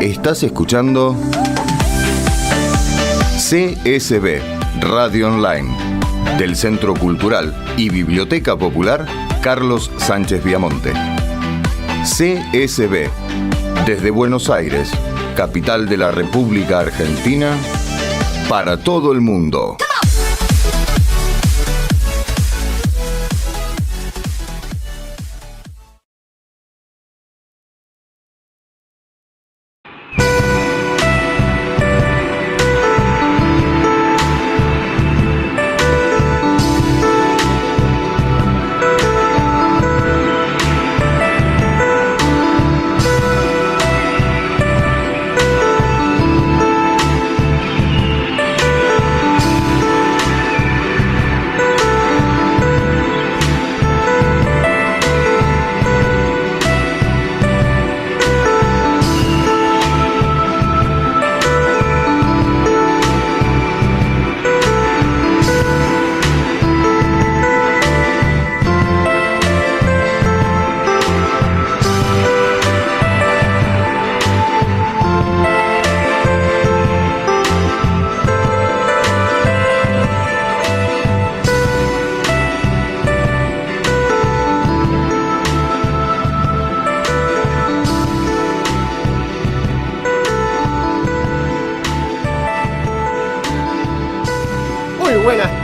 Estás escuchando CSB Radio Online del Centro Cultural y Biblioteca Popular Carlos Sánchez Viamonte. CSB desde Buenos Aires, capital de la República Argentina, para todo el mundo.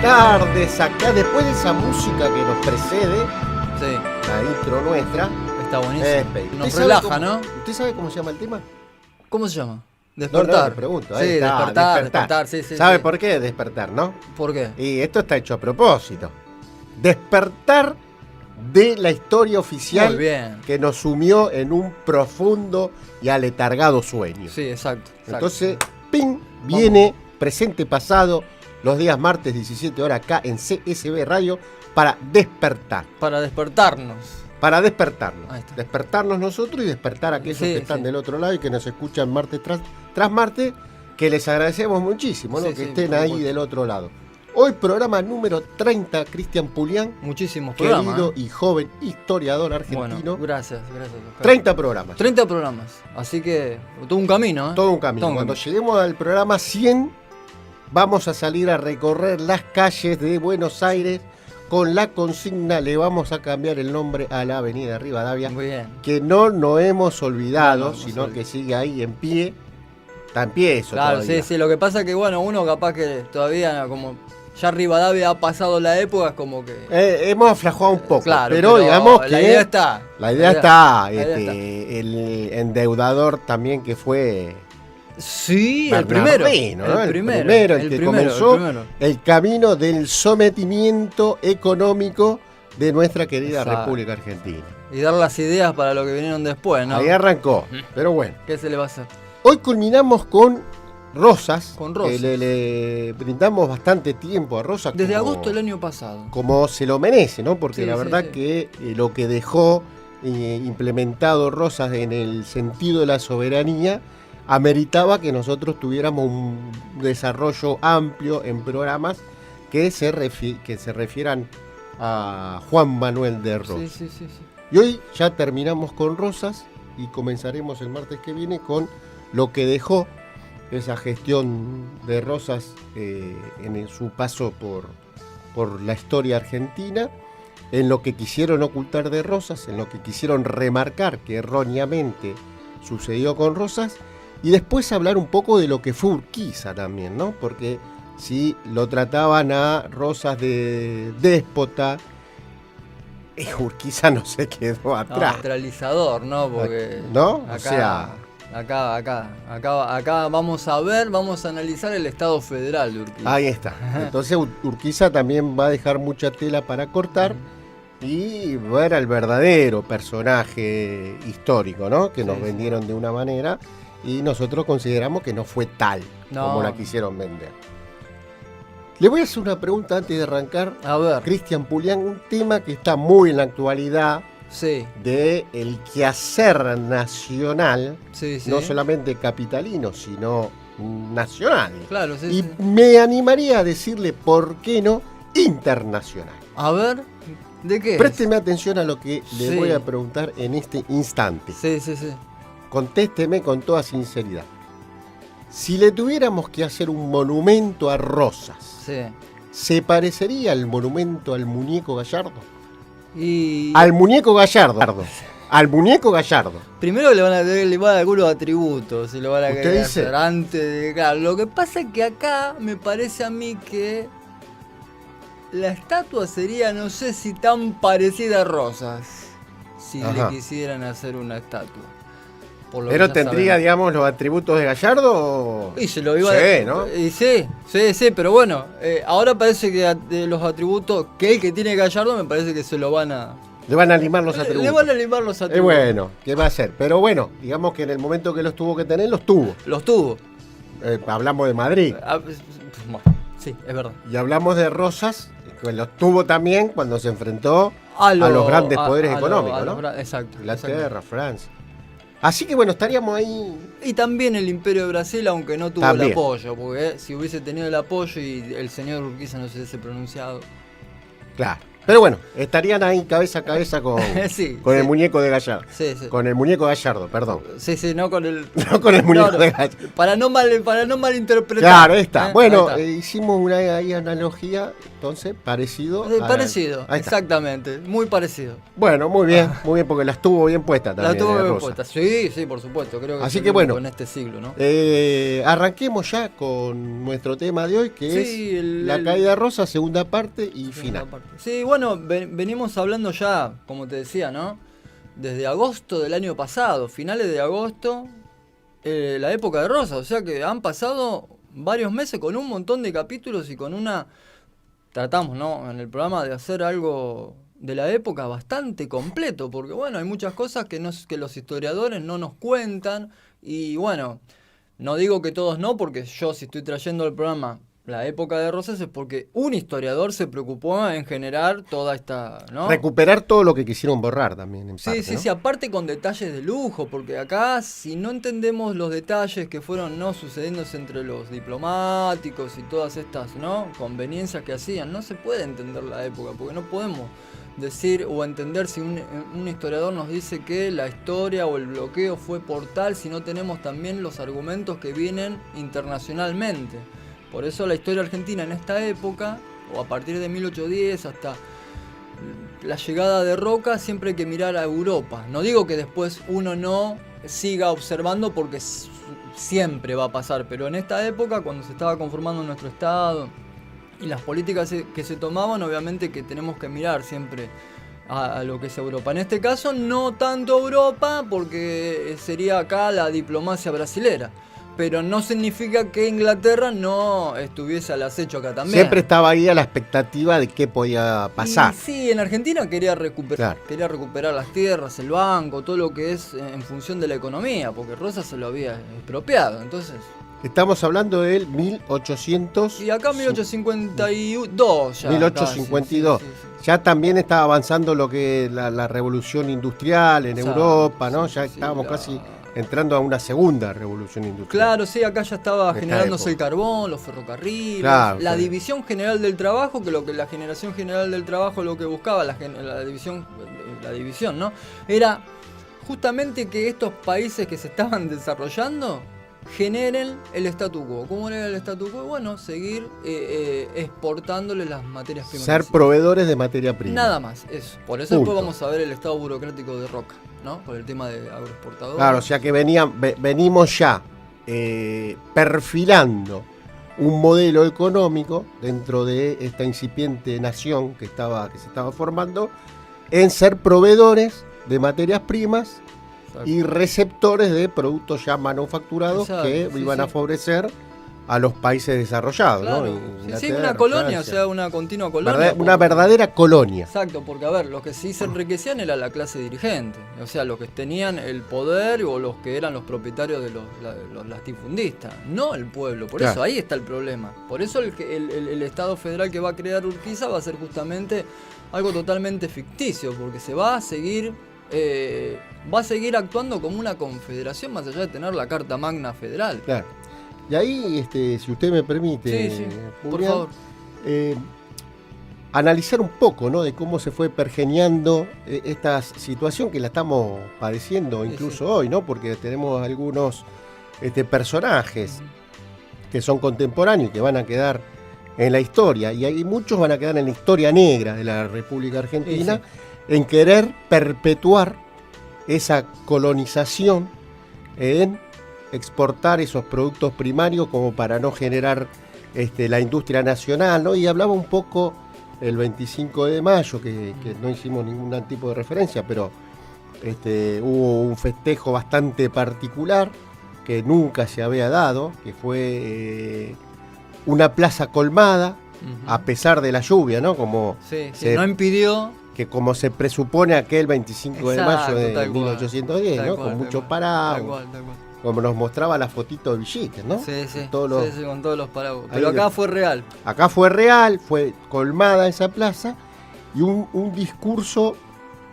Tardes acá, después de esa música que nos precede, sí, la intro nuestra, está buenísimo. Nos relaja, ¿no? ¿Usted sabe cómo se llama el tema? ¿Cómo se llama? Despertar. No, le pregunto. Sí, despertar, sí. ¿Sabe por qué despertar, no? ¿Por qué? Y esto está hecho a propósito. Despertar de la historia oficial. Muy bien. Que nos sumió en un profundo y aletargado sueño. Sí, exacto. Entonces, ¡ping! Viene presente, pasado, los días martes 17 horas acá en CSB Radio para despertar. Para despertarnos. Para despertarnos. Ahí está. Despertarnos nosotros y despertar a aquellos que están sí. del otro lado y que nos escuchan martes tras martes, que les agradecemos muchísimo, ¿no? Sí, que sí, estén por ahí supuesto. del otro lado. Hoy programa número 30, Cristian Pulián, Muchísimos querido programas. y joven historiador argentino. Bueno, gracias, Oscar. 30 programas. 30 programas. Así que todo un camino, ¿eh? Todo un camino. Cuando lleguemos al programa 100... vamos a salir a recorrer las calles de Buenos Aires con la consigna, le vamos a cambiar el nombre a la avenida Rivadavia. Muy bien. Que no nos hemos olvidado, No, sino que sigue ahí en pie. Está en pie eso Claro, todavía. sí. Lo que pasa es que, bueno, uno capaz que todavía, como ya Rivadavia ha pasado la época, es como que... Hemos aflajado un poco, claro, pero digamos que... La idea está. La idea está. está. El endeudador también que fue... Sí, Bernardino, ¿no? el primero, el que comenzó el camino del sometimiento económico de nuestra querida República Argentina. Y dar las ideas para lo que vinieron después, ¿no? Ahí arrancó, pero bueno. ¿Qué se le va a hacer? Hoy culminamos con Rosas. Con Rosas. Le brindamos bastante tiempo a Rosas. Desde agosto del año pasado. Como se lo merece, ¿no? Porque Sí, la sí, verdad sí. que lo que dejó implementado Rosas en el sentido de la soberanía ameritaba que nosotros tuviéramos un desarrollo amplio en programas que se refieran a Juan Manuel de Rosas. Sí. Y hoy ya terminamos con Rosas y comenzaremos el martes que viene con lo que dejó esa gestión de Rosas en su paso por la historia argentina, en lo que quisieron ocultar de Rosas, en lo que quisieron remarcar que erróneamente sucedió con Rosas. Y después hablar un poco de lo que fue Urquiza también, ¿no? Porque si lo trataban a Rosas de déspota, Urquiza no se quedó atrás. Neutralizador, ¿no? Porque ¿no? Acá, O sea, acá vamos a ver, vamos a analizar el Estado Federal de Urquiza. Ahí está. Entonces Urquiza también va a dejar mucha tela para cortar y ver al verdadero personaje histórico, ¿no? Que nos vendieron de una manera. Y nosotros consideramos que no fue tal como la quisieron vender. Le voy a hacer una pregunta antes de arrancar. A ver. Cristian Pulián, un tema que está muy en la actualidad Sí. de el quehacer nacional, Sí. no solamente capitalino, sino nacional. Claro, sí. Y me animaría a decirle, ¿por qué no? Internacional. A ver, ¿de qué? Présteme atención a lo que le Sí. voy a preguntar en este instante. Sí. contésteme con toda sinceridad. Si le tuviéramos que hacer un monumento a Rosas, Sí. ¿se parecería el monumento al muñeco Gallardo? Y Al muñeco Gallardo. Al muñeco Gallardo. primero le van a dar algunos atributos y lo van a ¿Usted querer dice? hacer antes de. Claro, lo que pasa es que acá me parece a mí que la estatua sería, no sé si tan parecida a Rosas, si Ajá. le quisieran hacer una estatua. Por lo Pero que ya tendría, sabemos. digamos, los atributos de Gallardo. ¿O? Y se lo iba Sí, a... ¿no? Y sí, pero bueno, ahora parece que de los atributos que el que tiene Gallardo me parece que se lo van a... Le van a limar los atributos. Le van a limar los Es atributos. bueno, ¿qué va a hacer? Pero bueno, digamos que en el momento que los tuvo que tener, los tuvo. Los tuvo. Hablamos de Madrid. Bueno, sí, es verdad. Y hablamos de Rosas, que los tuvo también cuando se enfrentó a los grandes poderes económicos, ¿no? Exacto. Inglaterra, Francia. Así que bueno, estaríamos ahí. Y también el Imperio de Brasil, aunque no tuvo También. el apoyo, porque si hubiese tenido el apoyo y el señor Urquiza no se hubiese pronunciado. Claro. Pero bueno, estarían ahí cabeza a cabeza con, Sí, con sí. el muñeco de Gallardo. Sí, sí. Con el muñeco Gallardo, perdón. Sí, no con el. No con el muñeco de Gallardo. Para no malinterpretar. Claro, ahí está. Bueno, Ahí está. hicimos una ahí analogía, entonces, parecido. Parecido, Ahí está. exactamente, muy parecido. Bueno, muy bien, porque las tuvo bien puestas también. La tuvo bien Rosa. puesta. Sí, por supuesto. Creo que Así es que el único bueno. en este siglo, ¿no? Arranquemos ya con nuestro tema de hoy, que Sí, es la caída de Rosa, segunda parte y final. Sí, bueno, venimos hablando ya, como te decía, ¿no? Desde agosto del año pasado, finales de agosto, la época de Rosa. O sea que han pasado varios meses con un montón de capítulos y con una... Tratamos, ¿no? En el programa de hacer algo de la época bastante completo, porque bueno, hay muchas cosas que los historiadores no nos cuentan y bueno, no digo que todos no, porque yo si estoy trayendo el programa la época de Rosas es porque un historiador se preocupó en generar toda esta, ¿no? Recuperar todo lo que quisieron borrar también, en Sí, parte, sí, ¿no? sí, aparte con detalles de lujo, porque acá si no entendemos los detalles que fueron no sucediéndose entre los diplomáticos y todas estas, ¿no? Conveniencias que hacían, no se puede entender la época, porque no podemos decir o entender si un historiador nos dice que la historia o el bloqueo fue por tal si no tenemos también los argumentos que vienen internacionalmente. Por eso la historia argentina en esta época, o a partir de 1810 hasta la llegada de Roca, siempre hay que mirar a Europa. No digo que después uno no siga observando porque siempre va a pasar, pero en esta época, cuando se estaba conformando nuestro Estado y las políticas que se tomaban, obviamente que tenemos que mirar siempre a lo que es Europa. En este caso, no tanto Europa, porque sería acá la diplomacia brasilera. Pero no significa que Inglaterra no estuviese al acecho acá también. Siempre estaba ahí a la expectativa de qué podía pasar. Y sí, en Argentina quería recuperar las tierras, el banco, todo lo que es en función de la economía, porque Rosa se lo había expropiado, entonces... Estamos hablando del 1800. Y acá 1852 ya. 1852. Casi, sí. Ya también estaba avanzando lo que es la revolución industrial en Exacto, Europa, ¿no? sí, Ya sí, estábamos casi entrando a una segunda revolución industrial. Claro, sí, acá ya estaba En esta generándose el época. carbón, los ferrocarriles, Claro, la sí. división general del trabajo, que lo que la generación general del trabajo lo que buscaba, la división, ¿no? Era justamente que estos países que se estaban desarrollando generen el statu quo. ¿Cómo era el statu quo? Bueno, seguir exportándoles las materias primas. Ser proveedores de materia prima. Nada más, eso. Por eso Punto. después vamos a ver el estado burocrático de Roca, ¿no? Por el tema de agroexportadores. Claro, o sea que venimos ya perfilando un modelo económico dentro de esta incipiente nación que se estaba formando en ser proveedores de materias primas Exacto. y receptores de productos ya manufacturados Exacto, que sí, iban sí. a favorecer a los países desarrollados, Claro. ¿no? Sí, Inglaterra, una colonia, Francia. o sea, una continua colonia. Una verdadera colonia. Exacto, porque a ver, los que sí se enriquecían era la clase dirigente, o sea, los que tenían el poder o los que eran los propietarios de los latifundistas, no el pueblo, por Claro. eso ahí está el problema. Por eso el Estado federal que va a crear Urquiza va a ser justamente algo totalmente ficticio, porque se va a seguir actuando como una confederación más allá de tener la Carta Magna Federal. Claro. Y ahí, si usted me permite, Sí, por Julián, favor. analizar un poco, ¿no? De cómo se fue pergeñando esta situación que la estamos padeciendo incluso hoy, ¿no? Porque tenemos algunos personajes que son contemporáneos y que van a quedar en la historia, y hay muchos van a quedar en la historia negra de la República Argentina, en querer perpetuar esa colonización, en exportar esos productos primarios como para no generar la industria nacional, ¿no? Y hablaba un poco el 25 de mayo, que no hicimos ningún tipo de referencia, pero hubo un festejo bastante particular que nunca se había dado, que fue una plaza colmada, a pesar de la lluvia, ¿no? Como no impidió que, como se presupone, aquel 25 de mayo de tal 1810, cual, ¿no? tal Con cual, muchos paraguas, tal cual. como nos mostraba la fotito de Villiques, ¿no? Sí, con todos los paraguas. Ahí Pero acá fue real. Acá fue real, fue colmada esa plaza, y un discurso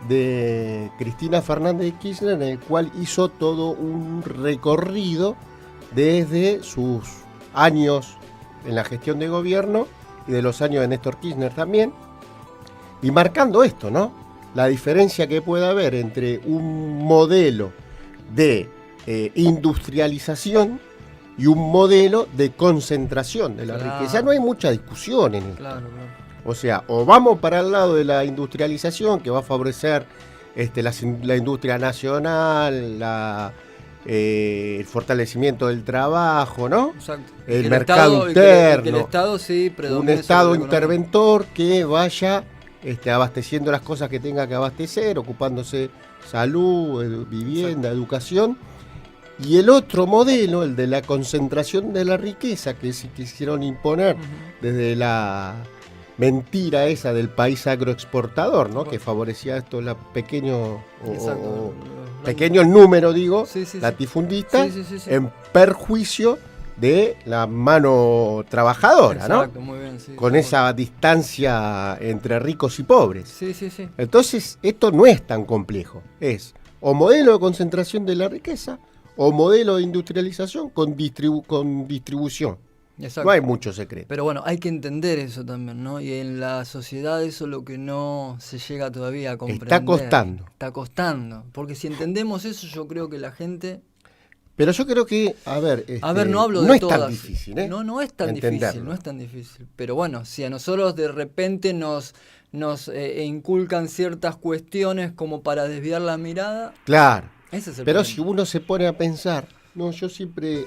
de Cristina Fernández de Kirchner en el cual hizo todo un recorrido desde sus años en la gestión de gobierno y de los años de Néstor Kirchner también, y marcando esto, ¿no? La diferencia que puede haber entre un modelo de industrialización y un modelo de concentración de la riqueza. No hay mucha discusión en esto. Claro. O sea, o vamos para el lado de la industrialización, que va a favorecer la industria nacional, el fortalecimiento del trabajo, ¿no? Exacto. El mercado interno. Que el Estado sí predomine. Un Estado interventor que vaya abasteciendo las cosas que tenga que abastecer, ocupándose salud, vivienda, educación. Y el otro modelo, el de la concentración de la riqueza, que se quisieron imponer desde la mentira esa del país agroexportador, ¿no? Que favorecía esto pequeño el número, digo, latifundista, en perjuicio de la mano trabajadora, ¿no? Muy bien, con esa distancia entre ricos y pobres. Sí. Entonces, esto no es tan complejo. Es o modelo de concentración de la riqueza o modelo de industrialización con distribución. Exacto. No hay mucho secreto. Pero bueno, hay que entender eso también, ¿no? Y en la sociedad eso es lo que no se llega todavía a comprender. Está costando. Porque si entendemos eso, yo creo que la gente... Pero yo creo que, no hablo de no es todas. Tan difícil, ¿eh? No es tan difícil, no es tan difícil. Pero bueno, si a nosotros de repente nos inculcan ciertas cuestiones como para desviar la mirada... Claro. Ese es el Pero problema. si uno se pone a pensar, yo siempre...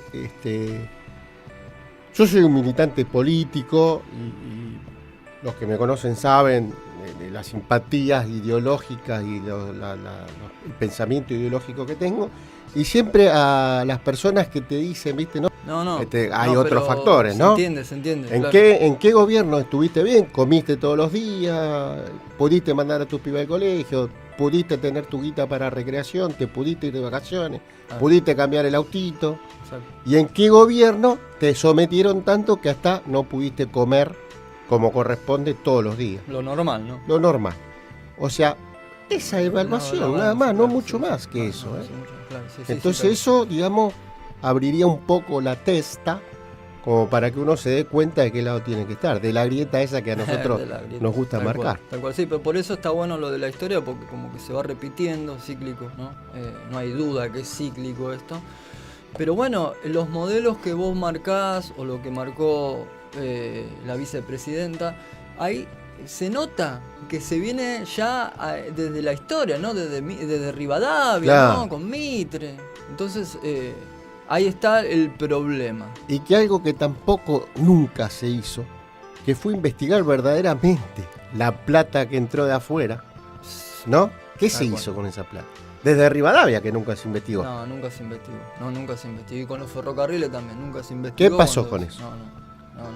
Yo soy un militante político y los que me conocen saben de las simpatías ideológicas y el pensamiento ideológico que tengo. Y siempre a las personas que te dicen, ¿viste? No, hay otros factores, ¿no? Se entiende. ¿En, claro. ¿En qué gobierno estuviste bien? ¿Comiste todos los días? ¿Pudiste mandar a tus pibes al colegio? ¿Pudiste tener tu guita para recreación? ¿Te pudiste ir de vacaciones? ¿Pudiste cambiar el autito? Exacto. ¿Y en qué gobierno te sometieron tanto que hasta no pudiste comer como corresponde todos los días? Lo normal, ¿no? Lo normal. O sea, esa evaluación, nada más, no mucho más que eso. Entonces eso, digamos, abriría un poco la testa como para que uno se dé cuenta de qué lado tiene que estar, de la grieta esa que a nosotros nos gusta marcar. Tal cual, sí, pero por eso está bueno lo de la historia, porque como que se va repitiendo, cíclico, ¿no? No hay duda que es cíclico esto. Pero bueno, los modelos que vos marcás, o lo que marcó la vicepresidenta, ahí se nota que se viene ya desde la historia, ¿no? Desde Rivadavia, claro, ¿no? Con Mitre. Entonces, ahí está el problema. Y que algo que tampoco nunca se hizo, que fue investigar verdaderamente la plata que entró de afuera, ¿no? ¿Qué se hizo con esa plata? Desde Rivadavia, que nunca se investigó. No, nunca se investigó. Y con los ferrocarriles también, nunca se investigó. ¿Qué pasó con eso?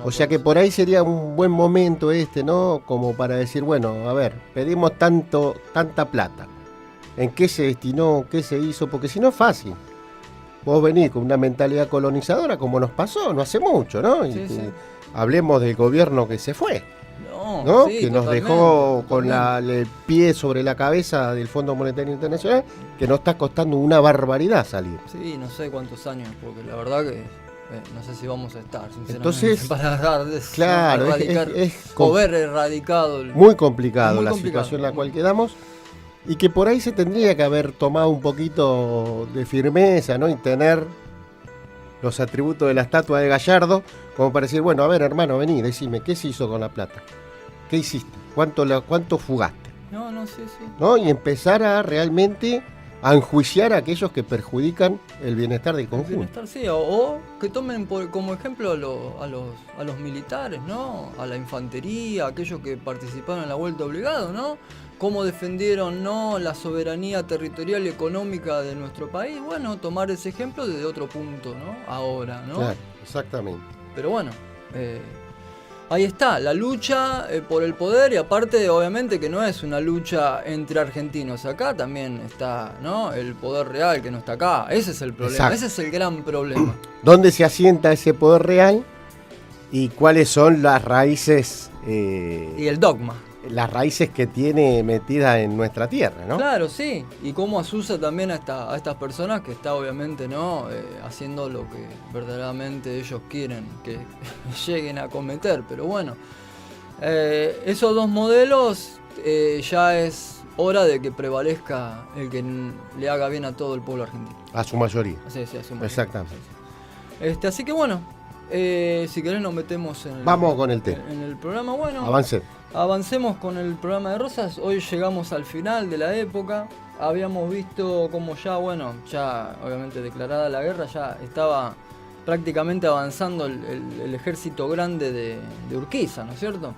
O sea que por ahí sería un buen momento ¿no? Como para decir, bueno, a ver, pedimos tanta plata. ¿En qué se destinó? ¿Qué se hizo? Porque si no es fácil. Vos venís con una mentalidad colonizadora como nos pasó, no hace mucho, ¿no? Sí. Hablemos del gobierno que se fue, ¿no? Sí, que nos dejó con el pie sobre la cabeza del Fondo Monetario Internacional, que nos está costando una barbaridad salir. Sí, no sé cuántos años, porque la verdad que no sé si vamos a estar, sinceramente. Entonces, para dar, claro, ¿no? O ver erradicado. Muy complicado muy la complicado. situación en la cual quedamos. Y que por ahí se tendría que haber tomado un poquito de firmeza, ¿no? Y tener los atributos de la estatua de Gallardo, como para decir, bueno, a ver, hermano, vení, decime, ¿qué se hizo con la plata? ¿Qué hiciste? ¿Cuánto fugaste? No, sí. ¿No? Y empezar a realmente a enjuiciar a aquellos que perjudican el bienestar del conjunto. Bienestar, sí, o que tomen como ejemplo a los militares, ¿no? A la infantería, aquellos que participaron en la vuelta obligada, ¿no? Cómo defendieron, ¿no?, la soberanía territorial y económica de nuestro país. Bueno, tomar ese ejemplo desde otro punto, ¿no? Ahora, ¿no? Claro, exactamente. Pero bueno, ahí está, la lucha por el poder, y aparte, obviamente, que no es una lucha entre argentinos. Acá también está, ¿no?, el poder real que no está acá. Ese es el problema, Exacto. ese es el gran problema. ¿Dónde se asienta ese poder real y cuáles son las raíces? Y el dogma. Las raíces que tiene metida en nuestra tierra, ¿no? Claro, sí. Y cómo asusa también a estas personas que está, obviamente, ¿no?, haciendo lo que verdaderamente ellos quieren que lleguen a cometer. Pero bueno, esos dos modelos ya es hora de que prevalezca el que le haga bien a todo el pueblo argentino. A su mayoría. Sí, a su mayoría. Exactamente. Así que bueno, si querés nos metemos Vamos con el tema. En el programa. Bueno, Avancemos con el programa de Rosas. Hoy llegamos al final de la época. Habíamos visto como ya obviamente declarada la guerra, ya estaba prácticamente avanzando el ejército grande de Urquiza, ¿no es cierto?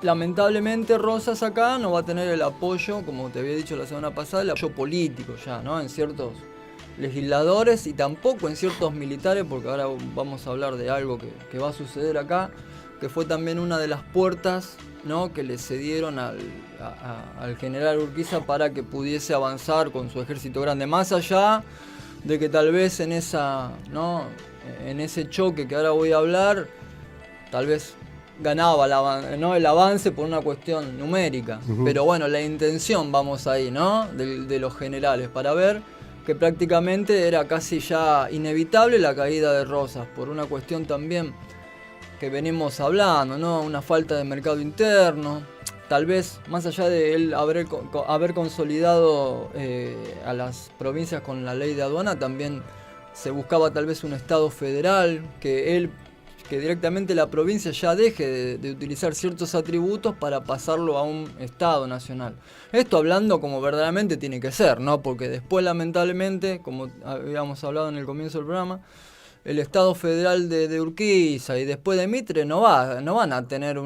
Lamentablemente Rosas acá no va a tener el apoyo, como te había dicho la semana pasada, el apoyo político ya, ¿no?, en ciertos legisladores y tampoco en ciertos militares, porque ahora vamos a hablar de algo que va a suceder acá, que fue también una de las puertas, ¿no?, que le cedieron al general Urquiza para que pudiese avanzar con su ejército grande, más allá de que tal vez en ese choque que ahora voy a hablar, tal vez ganaba el avance por una cuestión numérica. Uh-huh. Pero bueno, la intención, vamos ahí, ¿no?, de los generales, para ver que prácticamente era casi ya inevitable la caída de Rosas, por una cuestión también que venimos hablando, ¿no?, una falta de mercado interno, tal vez más allá de él haber consolidado a las provincias con la ley de aduana, también se buscaba tal vez un estado federal, que directamente la provincia ya deje de utilizar ciertos atributos para pasarlo a un estado nacional. Esto hablando como verdaderamente tiene que ser, ¿no?, porque después lamentablemente, como habíamos hablado en el comienzo del programa, el Estado Federal de Urquiza y después de Mitre no van a tener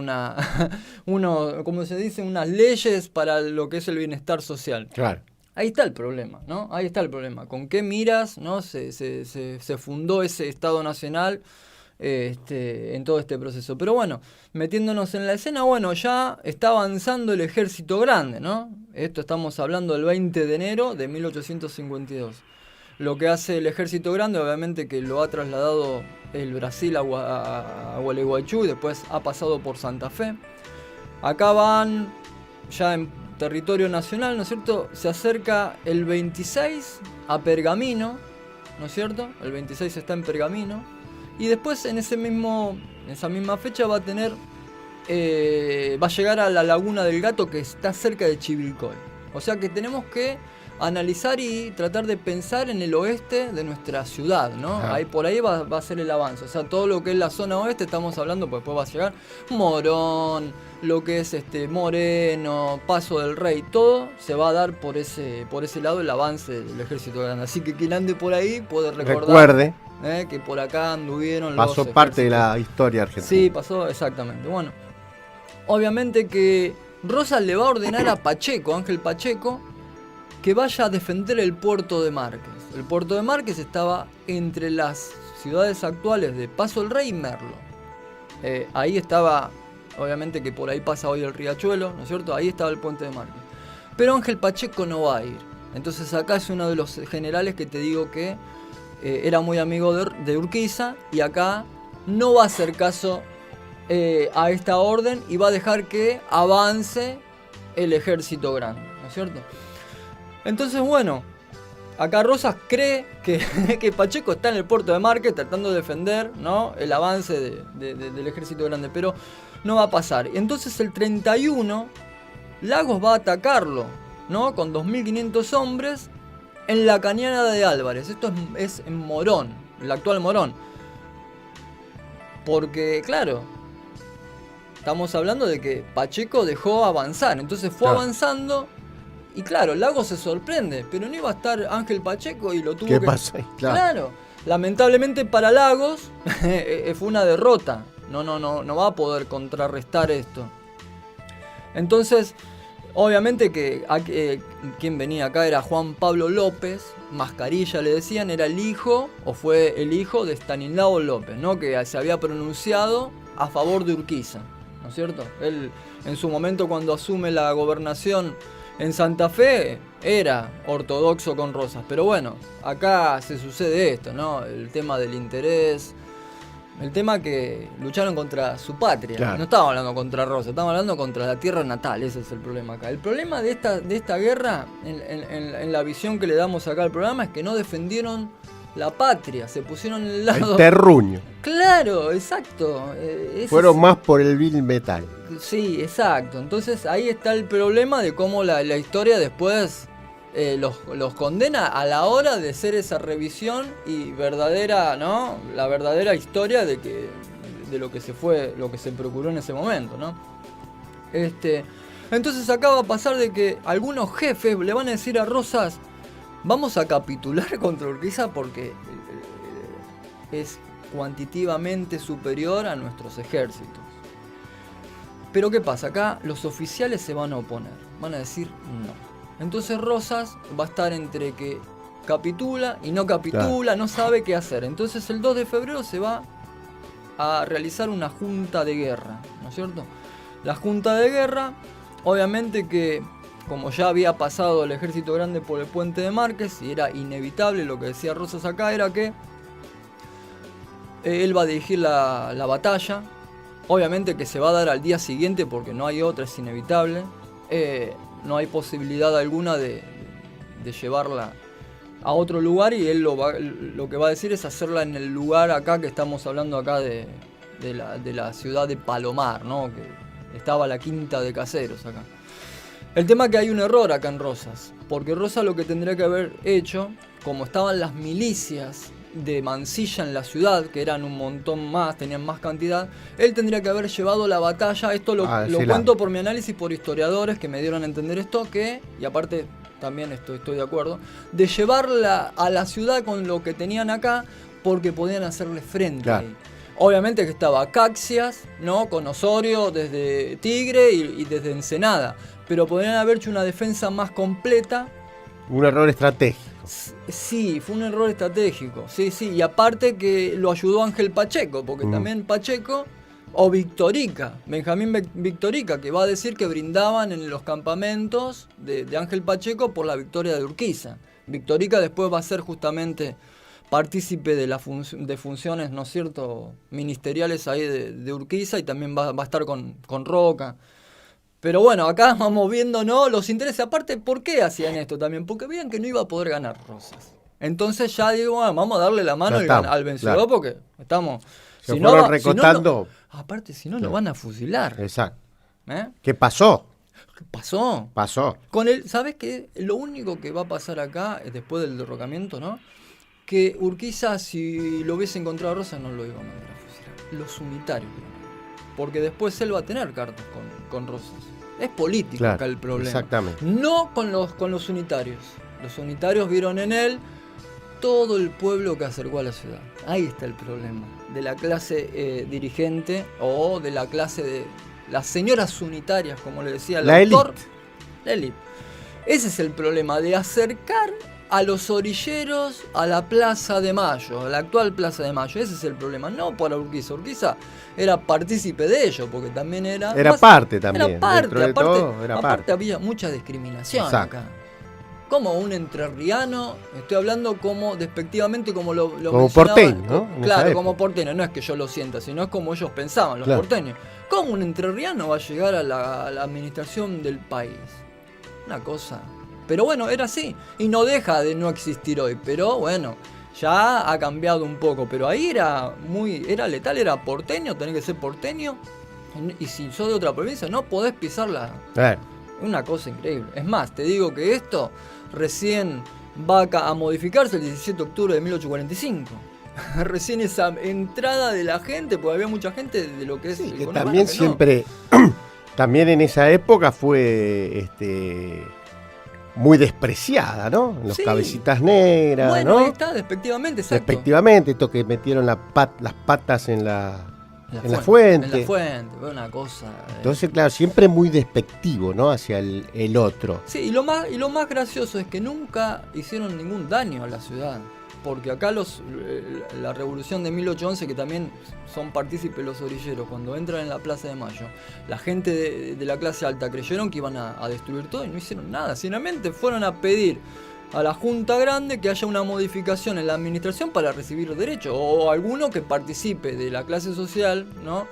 como se dice, unas leyes para lo que es el bienestar social. Claro. Ahí está el problema, ¿no? Ahí está el problema. ¿Con qué miras, no, se fundó ese Estado Nacional en todo este proceso? Pero bueno, metiéndonos en la escena, bueno, ya está avanzando el ejército grande, ¿no? Esto estamos hablando del 20 de enero de 1852. Lo que hace el ejército grande, obviamente que lo ha trasladado el Brasil a Gualeguaychú y después ha pasado por Santa Fe. Acá van ya en territorio nacional, ¿no es cierto? Se acerca el 26 a Pergamino, ¿no es cierto? El 26 está en Pergamino. Y después en esa misma fecha va a llegar a la Laguna del Gato, que está cerca de Chivilcoy. O sea que tenemos que analizar y tratar de pensar en el oeste de nuestra ciudad, ¿no? Ahí, por ahí va a ser el avance. O sea, todo lo que es la zona oeste, estamos hablando, pues después va a llegar Morón, lo que es Moreno, Paso del Rey, todo se va a dar por ese lado el avance del ejército grande. Así que quien ande por ahí puede recordar que por acá anduvieron los ejércitos. Pasó parte de la historia argentina. Sí, pasó, exactamente. Bueno, obviamente que Rosas le va a ordenar a Pacheco, Ángel Pacheco, que vaya a defender el puerto de Márquez. El puerto de Márquez estaba entre las ciudades actuales de Paso del Rey y Merlo. Ahí estaba, obviamente que por ahí pasa hoy el riachuelo, ¿no es cierto? Ahí estaba el puente de Márquez. Pero Ángel Pacheco no va a ir. Entonces acá es uno de los generales que te digo que era muy amigo de Urquiza, y acá no va a hacer caso a esta orden y va a dejar que avance el ejército grande, ¿no es cierto? Entonces, bueno, acá Rosas cree que Pacheco está en el puerto de Márquez tratando de defender, ¿no?, el avance del ejército grande, pero no va a pasar. Entonces el 31, Lagos va a atacarlo, ¿no?, con 2.500 hombres en la cañada de Álvarez. Esto es en Morón, el actual Morón. Porque, claro, estamos hablando de que Pacheco dejó avanzar, entonces fue avanzando. Y claro, Lagos se sorprende, pero no iba a estar Ángel Pacheco y lo tuvo ¿Qué pasa ahí? Claro, lamentablemente para Lagos fue una derrota. No va a poder contrarrestar esto. Entonces, obviamente que quien venía acá era Juan Pablo López, Mascarilla le decían, era el hijo, o fue el hijo de Estanislao López, ¿no?, que se había pronunciado a favor de Urquiza, ¿no es cierto? Él, en su momento, cuando asume la gobernación en Santa Fe, era ortodoxo con Rosas. Pero bueno, acá se sucede esto, ¿no? El tema del interés, el tema que lucharon contra su patria. Claro. No estamos hablando contra Rosas, estamos hablando contra la tierra natal. Ese es el problema acá. El problema de esta guerra, en la visión que le damos acá al programa, es que no defendieron la patria, se pusieron en el lado... El terruño. Claro, exacto. Fueron más por el vil metal. Sí, exacto. Entonces ahí está el problema de cómo la historia después los condena a la hora de hacer esa revisión y verdadera, ¿no?, la verdadera historia de lo que se fue, lo que se procuró en ese momento, ¿no? Entonces acá va a pasar de que algunos jefes le van a decir a Rosas: vamos a capitular contra Urquiza porque es cuantitativamente superior a nuestros ejércitos. Pero ¿qué pasa? Acá los oficiales se van a oponer, van a decir no. Entonces Rosas va a estar entre que capitula y no capitula, claro, no sabe qué hacer. Entonces el 2 de febrero se va a realizar una junta de guerra, ¿no es cierto? La junta de guerra, obviamente que, como ya había pasado el ejército grande por el puente de Márquez y era inevitable, lo que decía Rosas acá era que él va a dirigir la batalla. Obviamente que se va a dar al día siguiente porque no hay otra, es inevitable. No hay posibilidad alguna de llevarla a otro lugar, y él lo que va a decir es hacerla en el lugar acá que estamos hablando acá de la ciudad de Palomar, ¿no?, que estaba la quinta de Caseros acá. El tema es que hay un error acá en Rosas, porque Rosas lo que tendría que haber hecho, como estaban las milicias de Mansilla en la ciudad, que eran un montón más, tenían más cantidad, él tendría que haber llevado la batalla. Esto lo cuento por mi análisis, por historiadores que me dieron a entender esto, y aparte también estoy de acuerdo, de llevarla a la ciudad con lo que tenían acá, porque podían hacerle frente, claro, ahí. Obviamente que estaba Caxias, ¿no?, con Osorio desde Tigre y desde Ensenada, pero podrían haber hecho una defensa más completa. Un error estratégico. Sí, fue un error estratégico. Sí, y aparte que lo ayudó Ángel Pacheco, porque también Pacheco, o Victorica, Benjamín Victorica, que va a decir que brindaban en los campamentos de Ángel Pacheco por la victoria de Urquiza. Victorica después va a ser justamente partícipe de funciones, ¿no es cierto?, ministeriales ahí de Urquiza, y también va a estar con Roca. Pero bueno, acá vamos viendo, ¿no?, los intereses. Aparte, ¿por qué hacían esto también? Porque veían que no iba a poder ganar Rosas. Entonces ya digo, vamos a darle la mano al vencedor, claro, porque estamos... Se fueron recotando. Aparte, si no, lo van a fusilar. Exacto. ¿Qué pasó? Pasó. Con él, ¿sabes qué? Lo único que va a pasar acá, después del derrocamiento, ¿no?, que Urquiza, si lo hubiese encontrado a Rosas, no lo iba a mandar a fusilar. Los unitarios. Porque después él va a tener cartas con Rosas. Es político, claro, acá el problema. Exactamente. No con los unitarios. Los unitarios vieron en él todo el pueblo que acercó a la ciudad. Ahí está el problema. De la clase dirigente, o de la clase de las señoras unitarias, como le decía el autor. La élite. Ese es el problema, de acercar a los orilleros a la Plaza de Mayo, a la actual Plaza de Mayo. Ese es el problema, no para Urquiza. Urquiza era partícipe de ello, porque también era parte también. Era parte, aparte había mucha discriminación. Exacto. Acá. Como un entrerriano, estoy hablando como despectivamente, como lo como porteño, ¿no? Claro, como porteño, no es que yo lo sienta, sino es como ellos pensaban, los porteños. ¿Cómo un entrerriano va a llegar a la administración del país? Una cosa Pero bueno, era así. Y no deja de no existir hoy. Pero bueno, ya ha cambiado un poco. Pero ahí era letal, era porteño, tenés que ser porteño. Y si sos de otra provincia, no podés pisarla. Claro. Una cosa increíble. Es más, te digo que esto recién va a modificarse el 17 de octubre de 1845. Recién esa entrada de la gente, porque había mucha gente de lo que es... Sí, que conurbano, también que no. siempre, también en esa época fue muy despreciada, ¿no? Los Sí. Cabecitas Negras, Bueno, ¿no? ahí está, despectivamente, exacto. Despectivamente, esto que metieron las patas en la En fuente. la fuente, fue una cosa... Entonces, claro, siempre muy despectivo, ¿no? Hacia el otro. Sí, y lo más gracioso es que nunca hicieron ningún daño a la ciudad. Porque acá la revolución de 1811, que también son partícipes los orilleros, cuando entran en la Plaza de Mayo, la gente de la clase alta creyeron que iban a destruir todo y no hicieron nada. Simplemente fueron a pedir a la Junta Grande que haya una modificación en la administración para recibir derechos, o alguno que participe de la clase social, ¿no?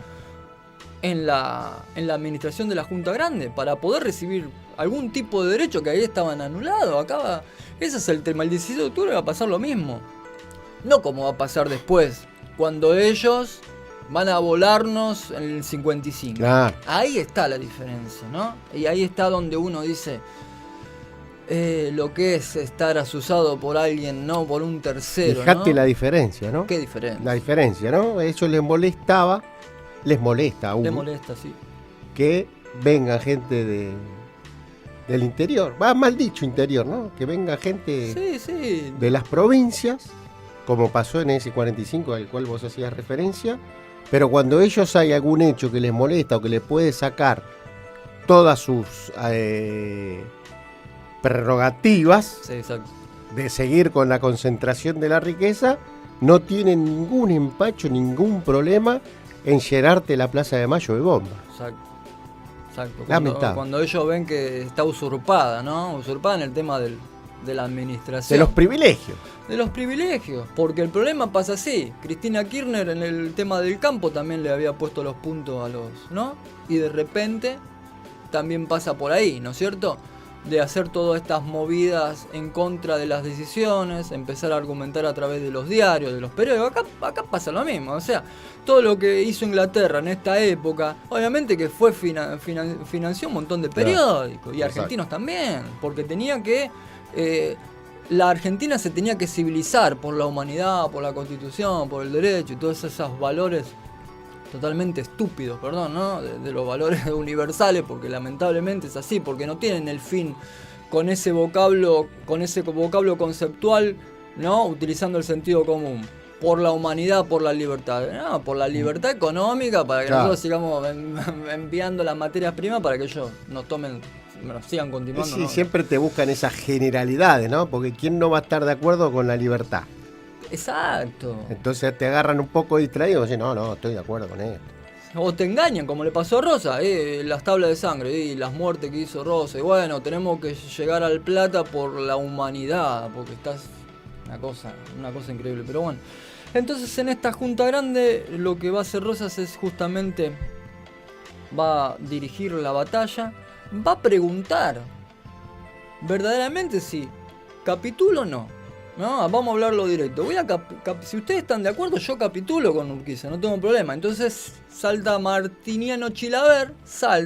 en la administración de la Junta Grande, para poder recibir algún tipo de derecho que ahí estaban anulados. Ese es el tema. El 17 de octubre va a pasar lo mismo. No como va a pasar después, cuando ellos van a volarnos en el 55. Claro. Ahí está la diferencia, ¿no? Y ahí está donde uno dice lo que es estar asusado por alguien, no por un tercero. Fíjate ¿no? la diferencia, ¿no? Qué diferencia. La diferencia, ¿no? Eso les molesta aún Le molesta, sí. que venga gente del interior. Va, mal dicho interior, ¿no? Que venga gente Sí. de las provincias, como pasó en ese 45 al cual vos hacías referencia, pero cuando ellos hay algún hecho que les molesta o que les puede sacar todas sus prerrogativas Sí, exacto. de seguir con la concentración de la riqueza, no tienen ningún empacho, ningún problema en llenarte la Plaza de Mayo de bomba. Exacto. Lamentable. Cuando ellos ven que está usurpada, ¿no? Usurpada en el tema de la administración. De los privilegios. De los privilegios. Porque el problema pasa así. Cristina Kirchner en el tema del campo también le había puesto los puntos a los, ¿no? Y de repente también pasa por ahí, ¿no es cierto? De hacer todas estas movidas en contra de las decisiones, empezar a argumentar a través de los diarios, de los periódicos. Acá pasa lo mismo, o sea, todo lo que hizo Inglaterra en esta época, obviamente que fue financió un montón de periódicos, y argentinos también, porque tenía que... la Argentina se tenía que civilizar por la humanidad, por la Constitución, por el derecho y todos esos valores totalmente estúpidos, perdón, ¿no? De los valores universales, porque lamentablemente es así, porque no tienen el fin con ese vocablo conceptual, ¿no? Utilizando el sentido común. Por la humanidad, por la libertad. No, por la libertad económica, para que nosotros sigamos enviando las materias primas para que ellos nos tomen, sigan continuando. Sí, ¿no? siempre te buscan esas generalidades, ¿no? Porque ¿quién no va a estar de acuerdo con la libertad? Exacto. Entonces te agarran un poco distraídos y dicen, no, estoy de acuerdo con esto. O te engañan, como le pasó a Rosa, las tablas de sangre y las muertes que hizo Rosa. Y bueno, tenemos que llegar al plata por la humanidad, porque estás una cosa increíble. Pero bueno, entonces en esta Junta Grande lo que va a hacer Rosas es justamente, va a dirigir la batalla, va a preguntar verdaderamente si capitulo o no. No, vamos a hablarlo directo. Si ustedes están de acuerdo, yo capitulo con Urquiza, no tengo problema. Entonces salta Martiniano Chilaver,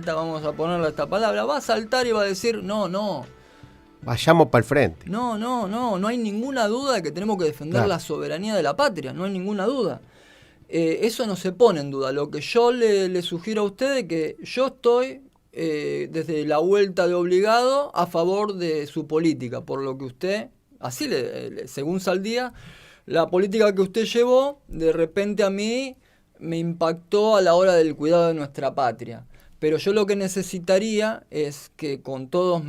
vamos a ponerle esta palabra, va a saltar y va a decir, no. Vayamos para el frente. No hay ninguna duda de que tenemos que defender la soberanía de la patria, no hay ninguna duda. Eso no se pone en duda. Lo que yo le sugiero a ustedes es que yo estoy desde la vuelta de obligado a favor de su política, por lo que usted... Así, según Saldía, la política que usted llevó, de repente a mí me impactó a la hora del cuidado de nuestra patria. Pero yo lo que necesitaría es que con todos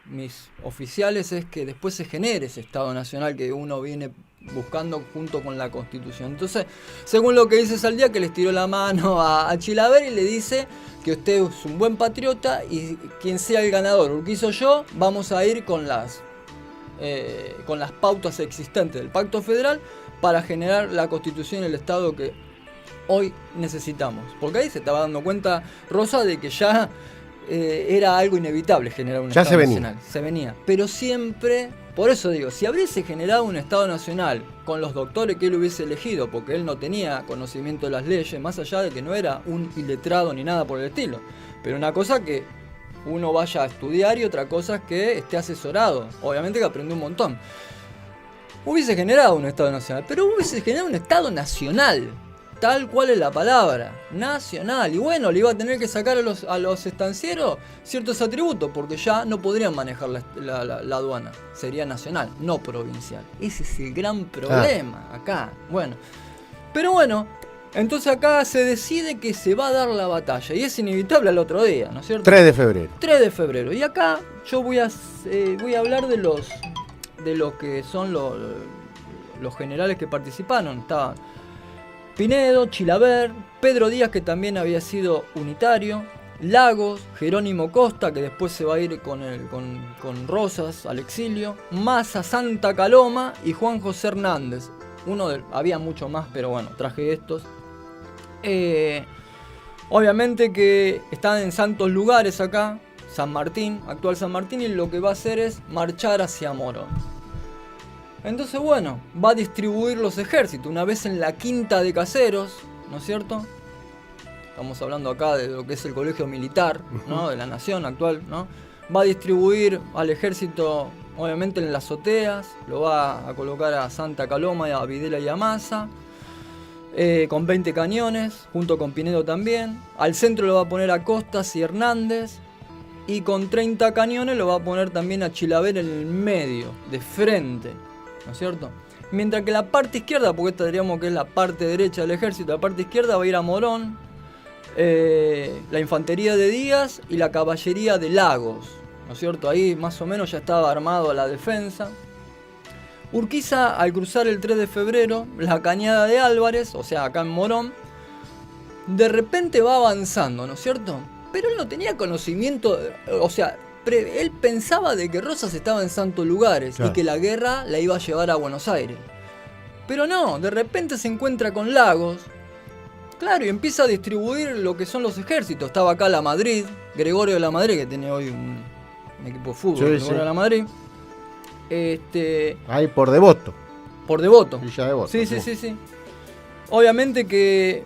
mis oficiales es que después se genere ese Estado Nacional que uno viene buscando junto con la Constitución. Entonces, según lo que dice Saldía, que les tiró la mano a Chilaver y le dice que usted es un buen patriota y quien sea el ganador, Urquiza o yo, vamos a ir con las pautas existentes del Pacto Federal para generar la Constitución y el Estado que hoy necesitamos. Porque ahí se estaba dando cuenta Rosa de que ya era algo inevitable generar un Ya Estado se venía. nacional. Se venía. Pero siempre, por eso digo, si hubiese generado un Estado nacional con los doctores que él hubiese elegido, porque él no tenía conocimiento de las leyes, más allá de que no era un iletrado ni nada por el estilo. Pero una cosa que uno vaya a estudiar y otra cosa es que esté asesorado. Obviamente que aprendió un montón. Hubiese generado un Estado nacional, pero hubiese generado un Estado nacional. Tal cual es la palabra, nacional. Y bueno, le iba a tener que sacar a los estancieros ciertos atributos, porque ya no podrían manejar la aduana. Sería nacional, no provincial. Ese es el gran problema acá. Bueno, pero bueno, entonces acá se decide que se va a dar la batalla. Y es inevitable al otro día, ¿no es cierto? 3 de febrero. 3 de febrero. Y acá yo voy a hablar de los que son los generales que participaron. Estaban Pinedo, Chilavert, Pedro Díaz, que también había sido unitario, Lagos, Jerónimo Costa, que después se va a ir con Rosas al exilio, Maza, Santa Caloma y Juan José Hernández. Había mucho más, pero bueno, traje estos. Obviamente que están en santos lugares acá, San Martín, actual San Martín, y lo que va a hacer es marchar hacia Morón. Entonces, bueno, va a distribuir los ejércitos una vez en la Quinta de Caseros, ¿no es cierto? Estamos hablando acá de lo que es el colegio militar, ¿no? De la nación actual, ¿no? Va a distribuir al ejército, obviamente, en las azoteas, lo va a colocar a Santa Caloma, a Videla y a Maza, con 20 cañones, junto con Pinedo también. Al centro lo va a poner a Costas y Hernández, y con 30 cañones lo va a poner también a Chilavert en el medio, de frente, ¿no es cierto? Mientras que la parte izquierda, porque esta diríamos que es la parte derecha del ejército, la parte izquierda va a ir a Morón, la infantería de Díaz y la caballería de Lagos, ¿no es cierto? Ahí más o menos ya estaba armado la defensa. Urquiza, al cruzar el 3 de febrero, la cañada de Álvarez, o sea, acá en Morón, de repente va avanzando, ¿no es cierto? Pero él no tenía conocimiento, o sea, él pensaba de que Rosas estaba en santos lugares, claro, y que la guerra la iba a llevar a Buenos Aires. Pero no, de repente se encuentra con Lagos, claro, y empieza a distribuir lo que son los ejércitos. Estaba acá la Madrid, Gregorio de la Madrid, que tiene hoy un equipo de fútbol, sí, Gregorio de la Madrid. Ahí por Devoto. Por Devoto. Villa Devoto. Sí. Obviamente que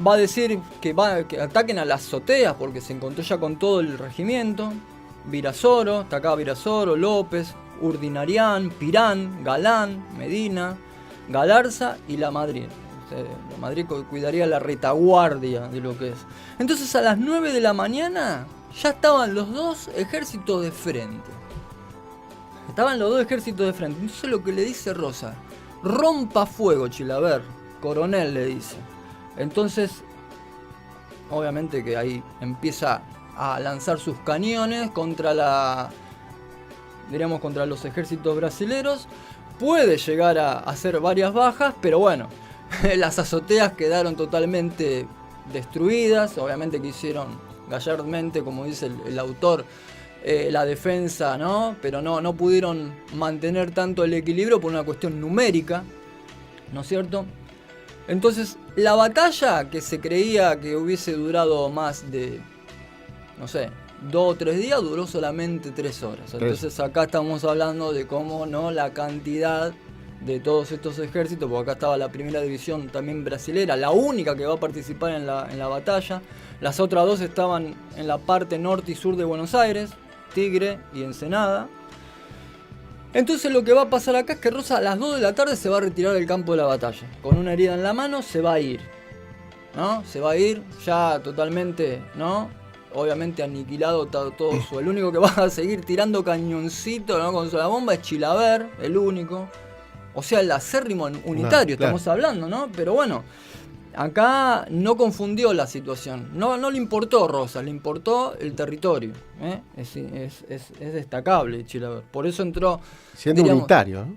va a decir que ataquen a las azoteas, porque se encontró ya con todo el regimiento. Virasoro, está acá Virasoro, López, Urdinarián, Pirán, Galán, Medina, Galarza y la Madrid. O sea, la Madrid cuidaría la retaguardia de lo que es. Entonces a las 9 de la mañana ya estaban los dos ejércitos de frente. Entonces lo que le dice Rosa: rompa fuego, Chilavert, coronel, le dice. Entonces, obviamente que ahí empieza a lanzar sus cañones contra los ejércitos brasileros. Puede llegar a hacer varias bajas, pero bueno, las azoteas quedaron totalmente destruidas. Obviamente que hicieron gallardamente, como dice el autor, la defensa, ¿no? Pero no pudieron mantener tanto el equilibrio por una cuestión numérica, ¿no es cierto? Entonces, la batalla, que se creía que hubiese durado más de, no sé, 2 o 3 días, duró solamente 3 horas. Entonces acá estamos hablando de cómo no la cantidad de todos estos ejércitos, porque acá estaba la primera división también brasilera, la única que va a participar en la batalla. Las otras dos estaban en la parte norte y sur de Buenos Aires, Tigre y Ensenada. Entonces lo que va a pasar acá es que Rosa a las 2 de la tarde se va a retirar del campo de la batalla. Con una herida en la mano se va a ir, ¿no? Se va a ir ya totalmente, ¿no? Obviamente aniquilado todo su... El único que va a seguir tirando cañoncito, ¿no? Con la bomba es Chilavert, el único. O sea, el acérrimo unitario, claro, estamos hablando, ¿no? Pero bueno, acá no confundió la situación. No le importó Rosa, le importó el territorio, ¿eh? Es destacable Chilavert. Por eso entró... Siendo unitario, ¿no?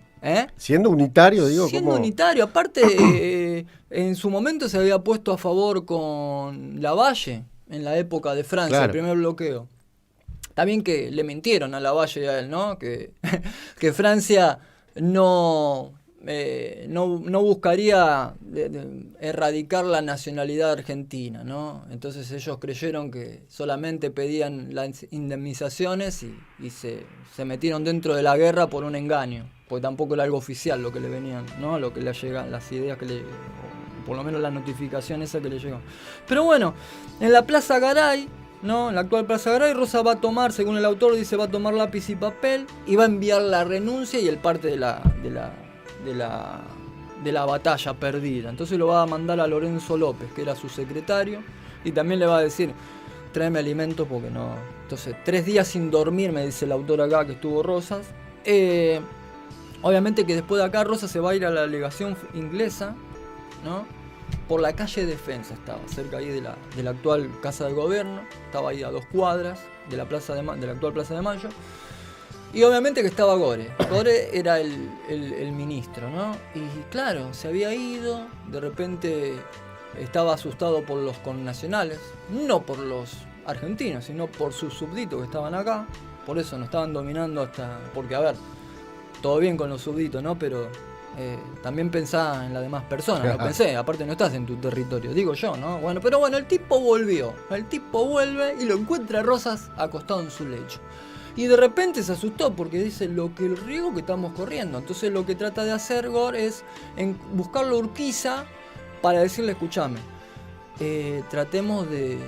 Siendo unitario, digo. Siendo unitario, aparte en su momento se había puesto a favor con Lavalle en la época de Francia, claro, el primer bloqueo. También que le mintieron a Lavalle y a él, ¿no? Que Francia no no buscaría erradicar la nacionalidad argentina, ¿no? Entonces ellos creyeron que solamente pedían las indemnizaciones y se metieron dentro de la guerra por un engaño, porque tampoco era algo oficial lo que le venían, ¿no? Lo que le llegan, las ideas que le, por lo menos la notificación esa que le llegó. Pero bueno, en la Plaza Garay, ¿no? En la actual Plaza Garay, Rosa va a tomar, según el autor dice, va a tomar lápiz y papel y va a enviar la renuncia y el parte de la batalla perdida. Entonces lo va a mandar a Lorenzo López, que era su secretario, y también le va a decir, tráeme alimento porque no. Entonces, 3 días sin dormir, me dice el autor acá que estuvo Rosas. Obviamente que después de acá Rosas se va a ir a la legación inglesa, ¿no? Por la calle Defensa estaba, cerca ahí de la actual Casa de Gobierno, estaba ahí a 2 cuadras de la actual Plaza de Mayo. Y obviamente que estaba Gore. Gore era el ministro, ¿no? Y claro, se había ido, de repente estaba asustado por los connacionales, no por los argentinos, sino por sus súbditos que estaban acá. Por eso nos estaban dominando hasta... Porque, a ver, todo bien con los súbditos, ¿no? Pero también pensá en las demás personas, no pensé, aparte no estás en tu territorio, digo yo, ¿no? Bueno, pero bueno, el tipo volvió. El tipo vuelve y lo encuentra a Rosas acostado en su lecho. Y de repente se asustó porque dice el riesgo que estamos corriendo. Entonces lo que trata de hacer Gore es buscarlo a Urquiza para decirle, escúchame, tratemos de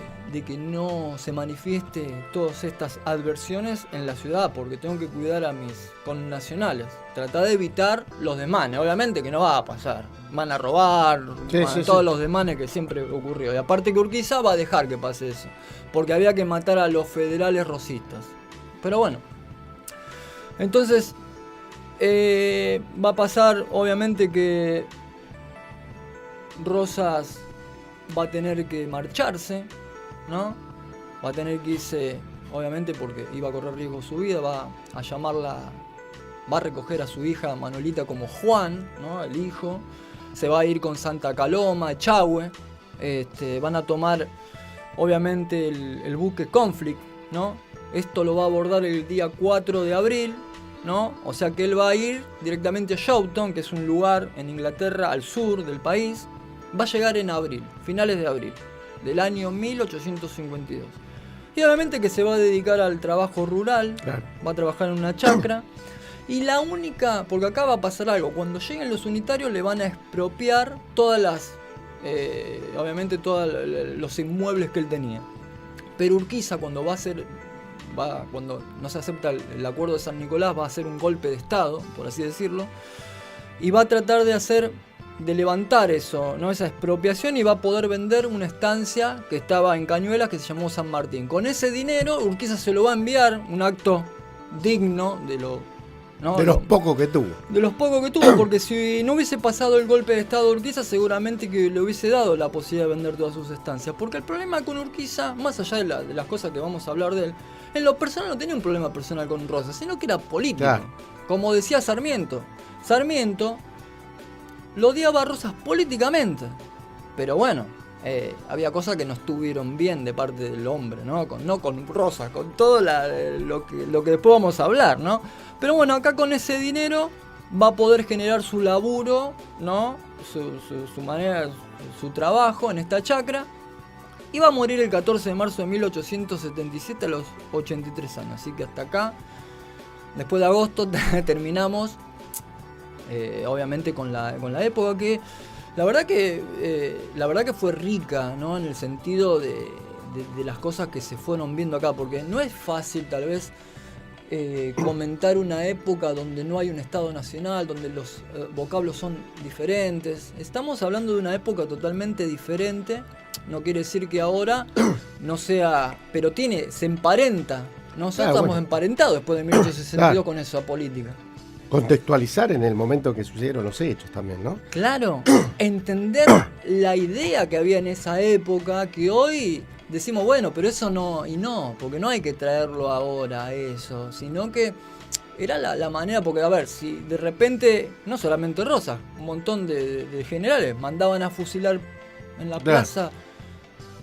que no se manifieste todas estas adversiones en la ciudad porque tengo que cuidar a mis connacionales. Trata de evitar los desmanes. Obviamente que no va a pasar. Van a robar, todos los desmanes que siempre ocurrió. Y aparte que Urquiza va a dejar que pase eso. Porque había que matar a los federales rosistas. Pero bueno, entonces va a pasar obviamente que Rosas va a tener que marcharse, ¿no? Va a tener que irse, obviamente porque iba a correr riesgo su vida, va a llamarla, va a recoger a su hija Manolita como Juan, ¿no? El hijo, se va a ir con Santa Caloma, Echagüe, van a tomar obviamente el buque Conflict, ¿no? Esto lo va a abordar el día 4 de abril, ¿no? O sea que él va a ir directamente a Shoughton, que es un lugar en Inglaterra al sur del país. Va a llegar en abril, finales de abril, del año 1852. Y obviamente que se va a dedicar al trabajo rural, claro. Va a trabajar en una chacra. Y la única, porque acá va a pasar algo, cuando lleguen los unitarios le van a expropiar todas las, obviamente todos los inmuebles que él tenía. Pero Urquiza cuando cuando no se acepta el acuerdo de San Nicolás, va a hacer un golpe de estado, por así decirlo, y va a tratar de levantar eso, ¿no? Esa expropiación, y va a poder vender una estancia que estaba en Cañuelas que se llamó San Martín. Con ese dinero Urquiza se lo va a enviar, un acto digno de lo, ¿no? De los pocos que tuvo. De los pocos que tuvo, porque si no hubiese pasado el golpe de estado de Urquiza, seguramente que le hubiese dado la posibilidad de vender todas sus estancias. Porque el problema con Urquiza, más allá de las cosas que vamos a hablar de él, en lo personal no tenía un problema personal con Rosas, sino que era político. Claro. Como decía Sarmiento. Sarmiento lo odiaba a Rosas políticamente. Pero bueno, había cosas que no estuvieron bien de parte del hombre, ¿no? No con Rosas, con todo lo que después vamos a hablar, ¿no? Pero bueno, acá con ese dinero va a poder generar su laburo, ¿no? Su manera, su trabajo en esta chacra. Y va a morir el 14 de marzo de 1877 a los 83 años. Así que hasta acá, después de agosto, terminamos, obviamente, con la época que la verdad que fue rica, ¿no? En el sentido de las cosas que se fueron viendo acá. Porque no es fácil, tal vez, comentar una época donde no hay un Estado nacional, donde los vocablos son diferentes. Estamos hablando de una época totalmente diferente. No quiere decir que ahora no sea, pero se emparenta. Nosotros estamos emparentados después de 1862 con esa política. Contextualizar en el momento que sucedieron los hechos también, ¿no? Claro, entender la idea que había en esa época, que hoy decimos, bueno, pero eso no, y no, porque no hay que traerlo ahora a eso, sino que era la manera, porque a ver, si de repente, no solamente Rosas, un montón de generales mandaban a fusilar en la plaza.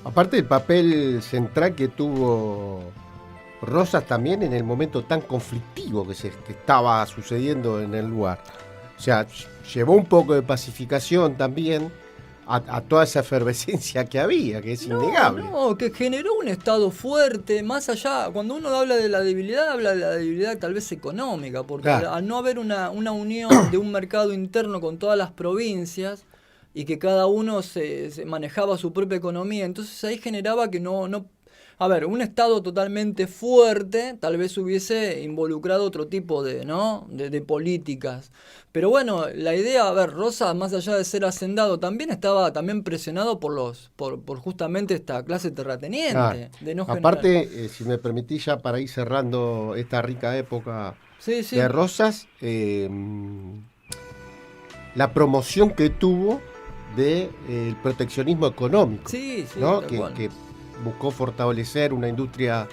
Aparte del papel central que tuvo Rosas también en el momento tan conflictivo que estaba sucediendo en el lugar. O sea, llevó un poco de pacificación también a toda esa efervescencia que había, que es innegable. No, que generó un Estado fuerte, más allá, cuando uno habla de la debilidad, habla de la debilidad tal vez económica, porque Claro. al no haber una unión de un mercado interno con todas las provincias, y que cada uno se manejaba su propia economía, entonces ahí generaba que no. A ver, un Estado totalmente fuerte tal vez hubiese involucrado otro tipo de políticas. Pero bueno, la idea, a ver, Rosas, más allá de ser hacendado, también estaba presionado por justamente esta clase terrateniente. Claro. De no generar- Aparte, si me permitís ya para ir cerrando esta rica época Sí, sí. de Rosas, la promoción que tuvo del proteccionismo económico, Sí, ¿no? tal que, cual. que buscó fortalecer una industria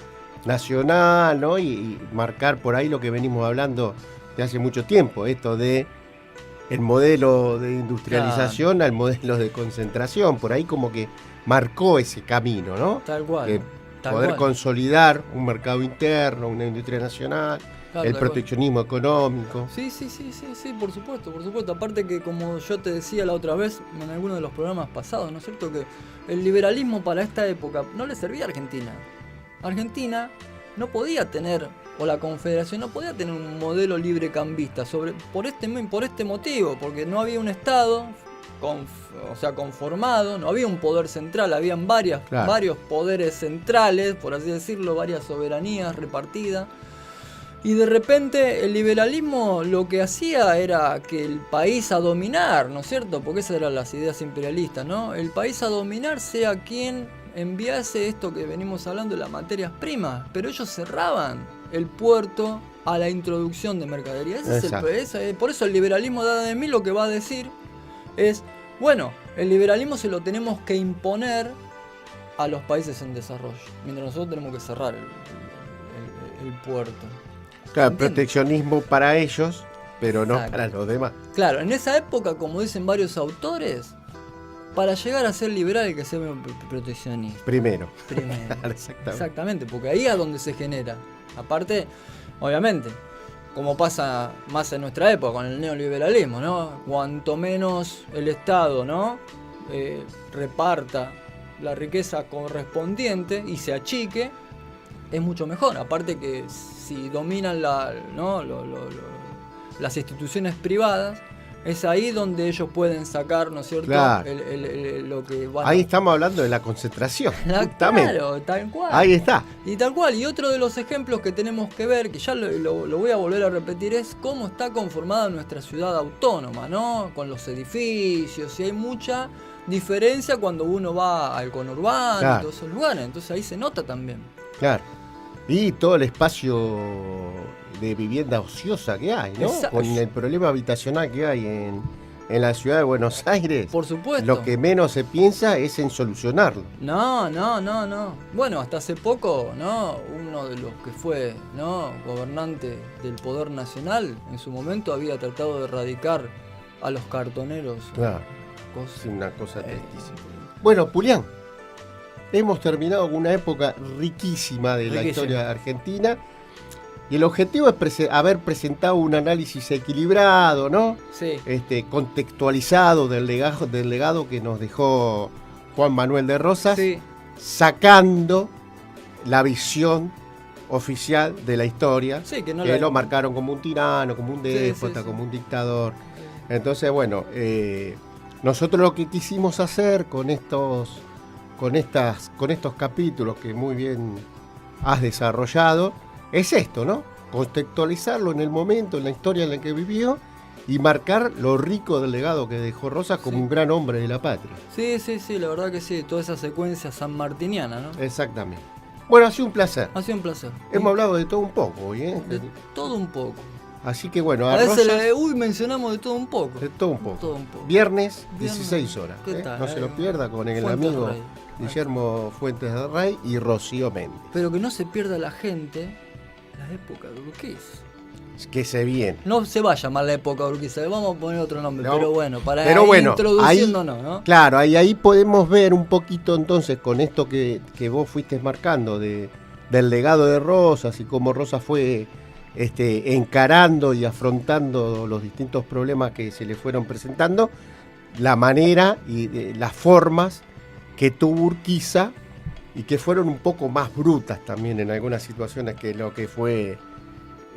nacional, ¿no? y marcar por ahí lo que venimos hablando de hace mucho tiempo, esto de el modelo de industrialización al modelo de concentración, por ahí como que marcó ese camino, ¿no? Tal cual. Tal Poder cual. consolidar un mercado interno, una industria nacional, Claro, el tal cual. proteccionismo económico. Sí, por supuesto, por supuesto. Aparte que, como yo te decía la otra vez en alguno de los programas pasados, ¿no es cierto? Que el liberalismo para esta época no le servía a Argentina. Argentina no podía tener, o la Confederación no podía tener un modelo librecambista por este motivo, porque no había un Estado conformado, no había un poder central, habían Claro. varios poderes centrales, por así decirlo, varias soberanías repartidas. Y de repente el liberalismo lo que hacía era que el país a dominar, ¿no es cierto? Porque esas eran las ideas imperialistas, ¿no? El país a dominar sea quien enviase esto que venimos hablando de las materias primas, pero ellos cerraban el puerto a la introducción de mercadería. Exacto. Por eso el liberalismo de Adam Smith lo que va a decir es, bueno, el liberalismo se lo tenemos que imponer a los países en desarrollo, mientras nosotros tenemos que cerrar el puerto. Claro, ¿Entiendes? proteccionismo para ellos, pero no Exacto. para los demás. Claro, en esa época, como dicen varios autores, para llegar a ser liberal hay que ser proteccionista. Primero. Primero. Exactamente. Exactamente, porque ahí es donde se genera. Aparte, obviamente, como pasa más en nuestra época con el neoliberalismo, ¿no? Cuanto menos el Estado, ¿no? Reparta la riqueza correspondiente y se achique, es mucho mejor. Aparte que si dominan las instituciones privadas, es ahí donde ellos pueden sacar, ¿no es cierto? Claro. Lo que van Ahí estamos hablando de la concentración. Justamente. Claro, tal cual. Ahí está. Y tal cual, y otro de los ejemplos que tenemos que ver, que ya lo voy a volver a repetir, es cómo está conformada nuestra ciudad autónoma, ¿no? Con los edificios, y hay mucha diferencia cuando uno va al conurbano, Claro. y todos esos lugares, entonces ahí se nota también. Claro. Y todo el espacio de vivienda ociosa que hay, ¿no? Exacto. Con el problema habitacional que hay en la ciudad de Buenos Aires. Por supuesto. Lo que menos se piensa es en solucionarlo. No. Bueno, hasta hace poco, ¿no? Uno de los que fue, ¿no? Gobernante del Poder Nacional, en su momento había tratado de erradicar a los cartoneros. Claro. Cosas. Es una cosa tristísima. Bueno, Julián, hemos terminado con una época riquísima de la Riquísima. historia argentina. Y el objetivo es haber presentado un análisis equilibrado, ¿no? Sí. Contextualizado del legado que nos dejó Juan Manuel de Rosas, Sí. sacando la visión oficial de la historia, Sí, que no que la- lo marcaron como un tirano, como un Sí, déspota, sí. como un dictador. Entonces, bueno, nosotros lo que quisimos hacer con estos capítulos que muy bien has desarrollado, es esto, ¿no? Contextualizarlo en el momento, en la historia en la que vivió y marcar lo rico del legado que dejó Rosas como Sí. un gran hombre de la patria. Sí, la verdad que sí, toda esa secuencia sanmartiniana, ¿no? Exactamente. Bueno, ha sido un placer. Ha sido un placer. Hemos hablado de todo un poco hoy, ¿eh? De todo un poco. Así que bueno, A a veces Rosas, mencionamos de todo un poco. de todo un poco. Todo un poco. Viernes, Viernes. 16 horas. ¿Qué ¿eh? tal, No se lo pierda con el Fuentes amigo Rey. Guillermo Fuentes de Rey y Rocío Méndez. Pero que no se pierda la gente la época de Urquiza. Que se viene. No se va a llamar la época de Urquiza, le vamos a poner otro nombre, No. pero bueno, para Pero ir bueno, introduciéndonos, ¿no? Claro, ahí podemos ver un poquito entonces con esto que vos fuiste marcando del legado de Rosas y cómo Rosas fue encarando y afrontando los distintos problemas que se le fueron presentando, la manera y las formas que tuvo Urquiza y que fueron un poco más brutas también en algunas situaciones que lo que fue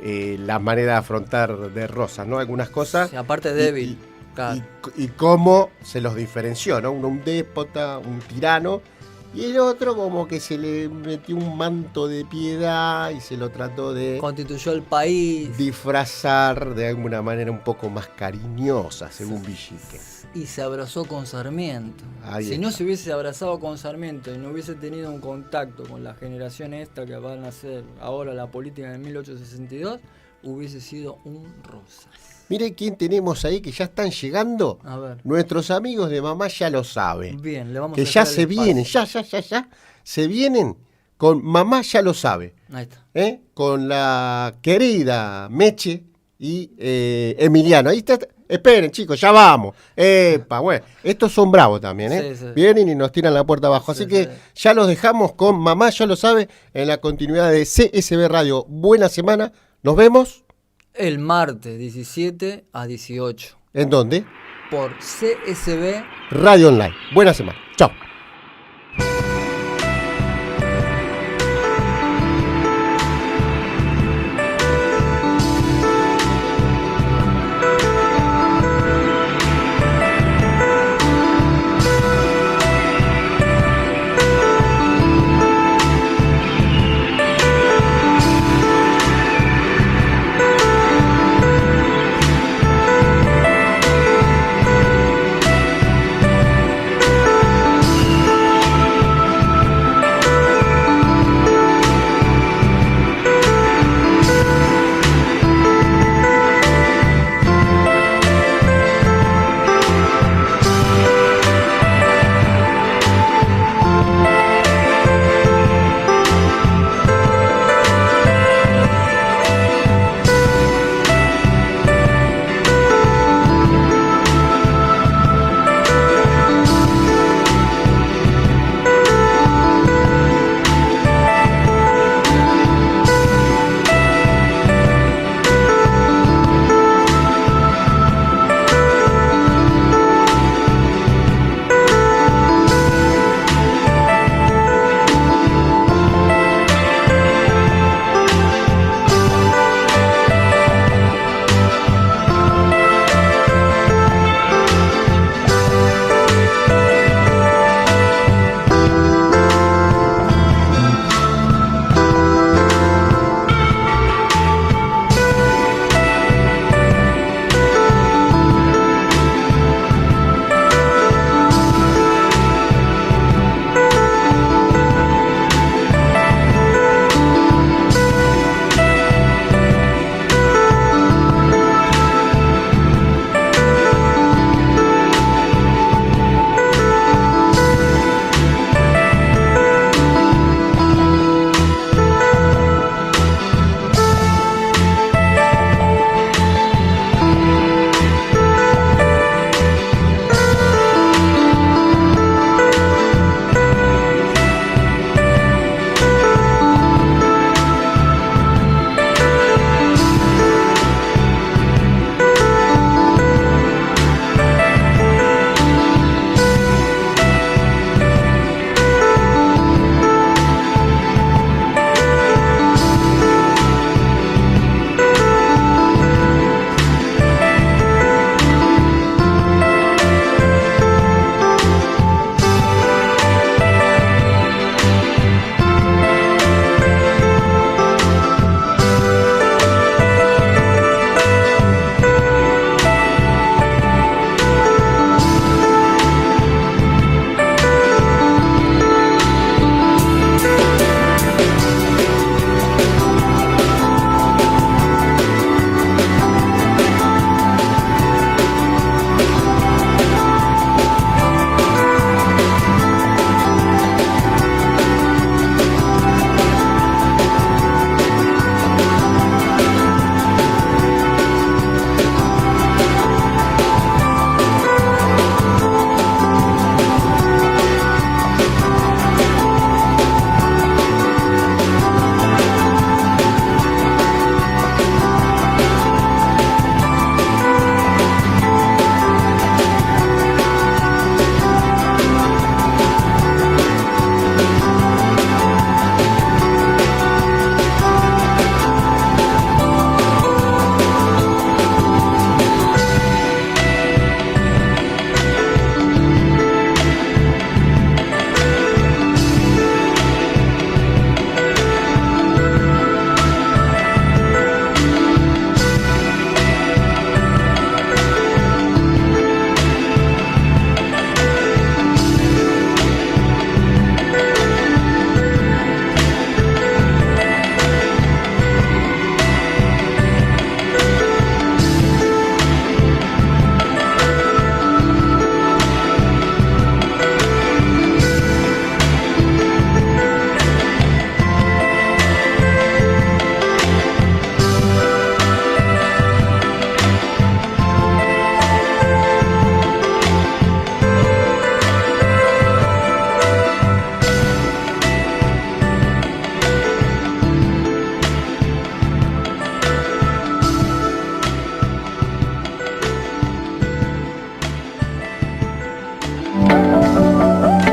la manera de afrontar de Rosas, ¿no? Algunas cosas. Sí, aparte débil. Claro. Y cómo se los diferenció, ¿no? Uno un déspota, un tirano, y el otro como que se le metió un manto de piedad y se lo trató de Constituyó el país. disfrazar de alguna manera un poco más cariñosa, según Villique. Y se abrazó con Sarmiento. Ahí Si está. no se hubiese abrazado con Sarmiento y no hubiese tenido un contacto con la generación esta que van a hacer ahora la política en 1862, hubiese sido un Rosas. Mire quién tenemos ahí que ya están llegando. A ver. Nuestros amigos de Mamá Ya Lo Sabe. Bien, le vamos Que a ya dejar se el espacio. vienen, ya. Se vienen con Mamá Ya Lo Sabe. Ahí está. Con la querida Meche y Emiliano. Ahí está. Esperen, chicos, ya vamos. Epa, bueno, estos son bravos también, ¿eh? Sí, sí. Vienen y nos tiran la puerta abajo. Así Sí, que sí. ya los dejamos con Mamá Ya Lo Sabe en la continuidad de CSB Radio. Buena semana. Nos vemos. El martes 17 a 18 ¿En dónde? por CSB. Radio Online. Buena semana. Chao.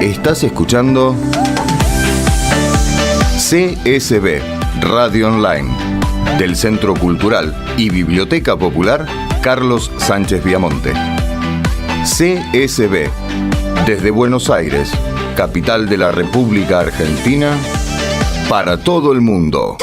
Estás escuchando CSB Radio Online del Centro Cultural y Biblioteca Popular Carlos Sánchez Viamonte. CSB, desde Buenos Aires, capital de la República Argentina, para todo el mundo.